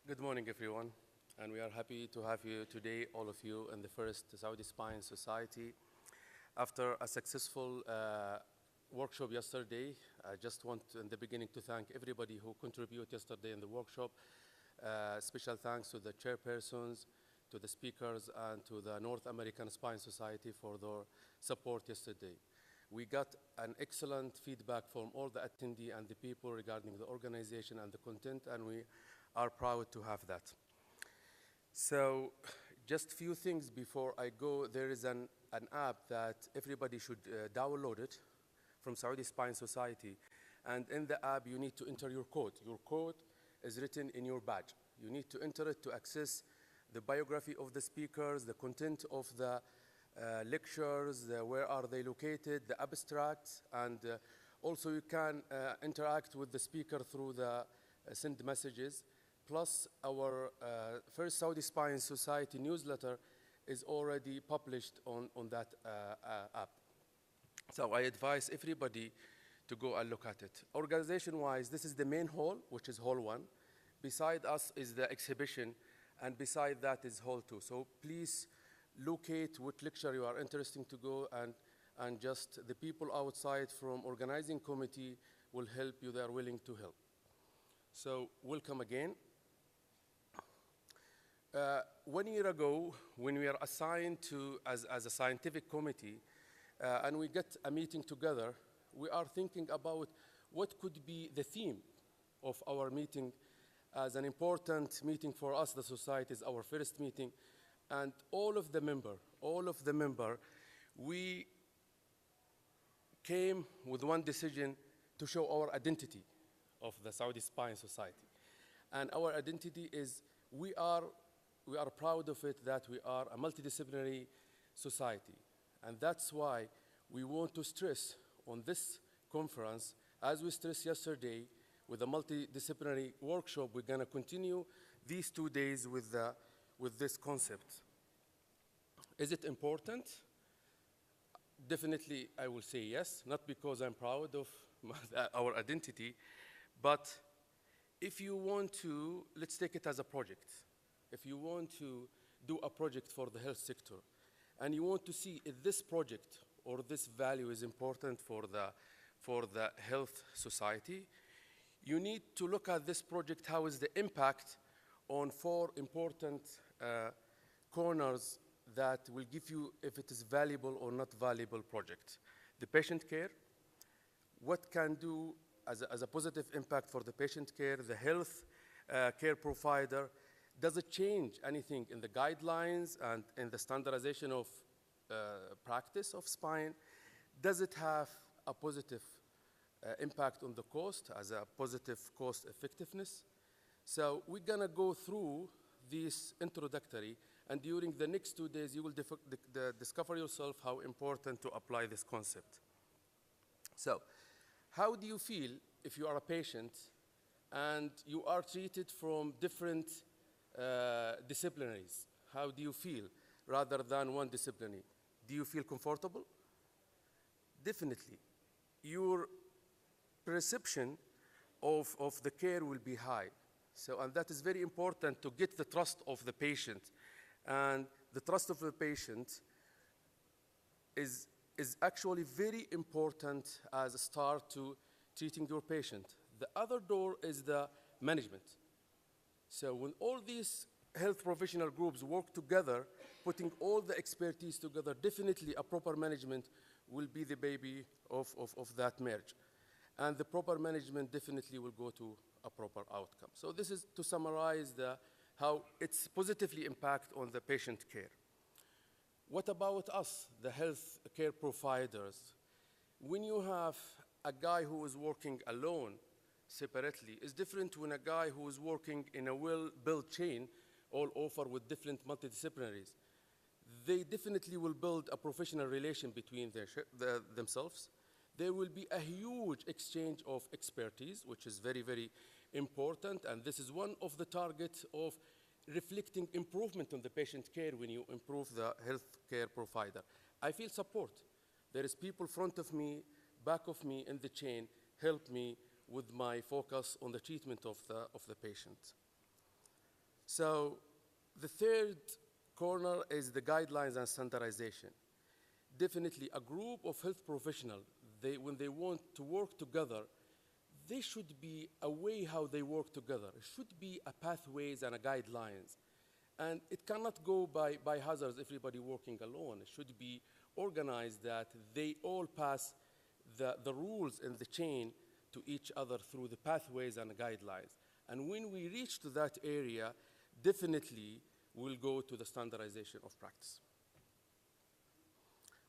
Good morning, everyone, and we are happy to have you today, all of you, in the first Saudi Spine Society. After a successful workshop yesterday, I just want in the beginning to thank everybody who contributed yesterday in the workshop. Special thanks to the chairpersons, to the speakers, and to the North American Spine Society for their support yesterday. We got an excellent feedback from all the attendees and the people regarding the organization and the content, and we are proud to have that. So just a few things before I go. There is an app that everybody should download it from Saudi Spine Society. And in the app, you need to enter your code. Your code is written in your badge. You need to enter it to access the biography of the speakers, the content of the lectures, where are they located, the abstracts, and also you can interact with the speaker through the send messages. Plus, our first Saudi Spine Society newsletter is already published on that app. So I advise everybody to go and look at it. Organization-wise, this is the main hall, which is hall 1. Beside us is the exhibition, and beside that is hall 2. So please locate what lecture you are interested to go, and just the people outside from organizing committee will help you. They are willing to help. So welcome again. 1 year ago, when we are assigned to as a scientific committee, and we get a meeting together, we are thinking about what could be the theme of our meeting as an important meeting for us. The society is our first meeting, and all of the member, we came with one decision to show our identity of the Saudi Spine Society. And our identity is we are proud of it that we are a multidisciplinary society. And that's why we want to stress on this conference, as we stressed yesterday with the multidisciplinary workshop, we're going to continue these 2 days with this concept. Is it important? Definitely, I will say yes, not because I'm proud of our identity, but if you want to, let's take it as a project. If you want to do a project for the health sector, and you want to see if this project or this value is important for the health society, you need to look at this project, how is the impact on 4 important corners that will give you if it is valuable or not valuable project. The patient care, what can do as a positive impact for the patient care, the health care provider. Does it change anything in the guidelines and in the standardization of practice of spine? Does it have a positive impact on the cost as a positive cost effectiveness? So we're gonna go through these introductory, and during the next 2 days, you will discover yourself how important to apply this concept. So how do you feel if you are a patient and you are treated from different disciplinaries? How do you feel rather than one disciplinary? Do you feel comfortable? Definitely. Your perception of the care will be high. So, and that is very important to get the trust of the patient. And the trust of the patient is actually very important as a start to treating your patient. The other door is the management. So when all these health professional groups work together, putting all the expertise together, definitely a proper management will be the baby of that merge. And the proper management definitely will go to a proper outcome. So this is to summarize how it's positively impact on the patient care. What about us, the health care providers? When you have a guy who is working alone, separately, is different when a guy who is working in a well-built chain all over with different multidisciplinaries. They definitely will build a professional relation between themselves. There will be a huge exchange of expertise, which is very, very important, and this is one of the targets of reflecting improvement on the patient care when you improve the health care provider. I feel support. There is people front of me, back of me in the chain, help me with my focus on the treatment of the patient. So the third corner is the guidelines and standardization. Definitely a group of health professionals, when they want to work together, there should be a way how they work together. It should be a pathways and a guidelines. And it cannot go by hazards, everybody working alone. It should be organized that they all pass the rules in the chain to each other through the pathways and guidelines. And when we reach to that area, definitely we'll go to the standardization of practice.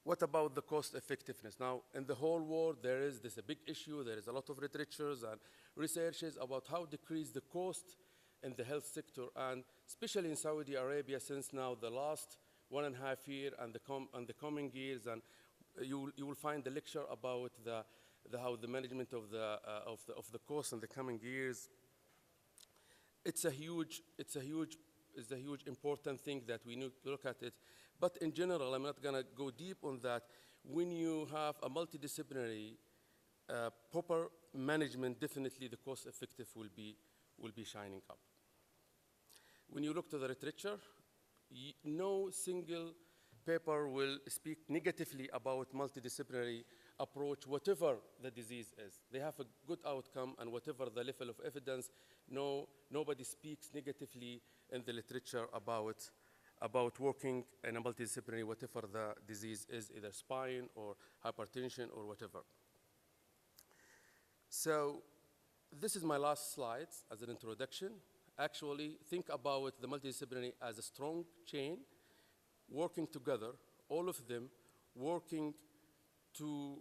What about the cost effectiveness? Now, in the whole world, there is this a big issue. There is a lot of literatures and researches about how to decrease the cost in the health sector, and especially in Saudi Arabia, since now the last 1.5 years and the coming years, and you will find the lecture about how the management of the cost in the coming years. It's a huge important thing that we need to look at it. But in general, I'm not going to go deep on that. When you have a multidisciplinary, proper management, definitely the cost effective will be shining up. When you look to the literature, no single paper will speak negatively about multidisciplinary approach, whatever the disease is. They have a good outcome, and whatever the level of evidence, nobody speaks negatively in the literature about working in a multidisciplinary, whatever the disease is, either spine or hypertension or whatever. So this is my last slide as an introduction. Actually, think about the multidisciplinary as a strong chain, working together, all of them working to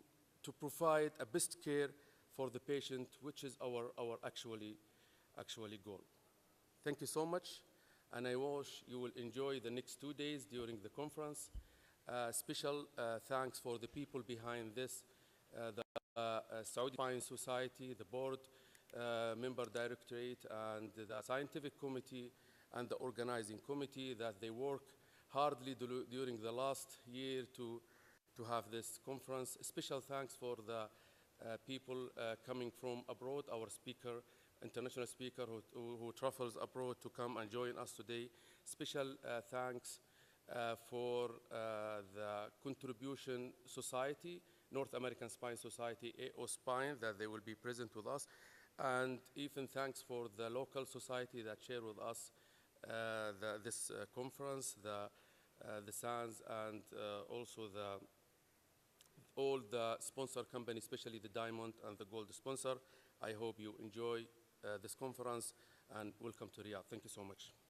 provide a best care for the patient, which is our actually goal. Thank you so much, and I wish you will enjoy the next 2 days during the conference. Special thanks for the people behind this, the Saudi Spine Society, the board member directorate, and the scientific committee, and the organizing committee, that they work hardly during the last year to have this conference. Special thanks for the people coming from abroad, our speaker, international speaker who travels abroad to come and join us today. Special thanks for the Contribution Society, North American Spine Society, AO Spine, that they will be present with us. And even thanks for the local society that share with us this conference, the SANS, and also all the sponsor companies, especially the Diamond and the Gold sponsor. I hope you enjoy this conference, and welcome to Riyadh. Thank you so much.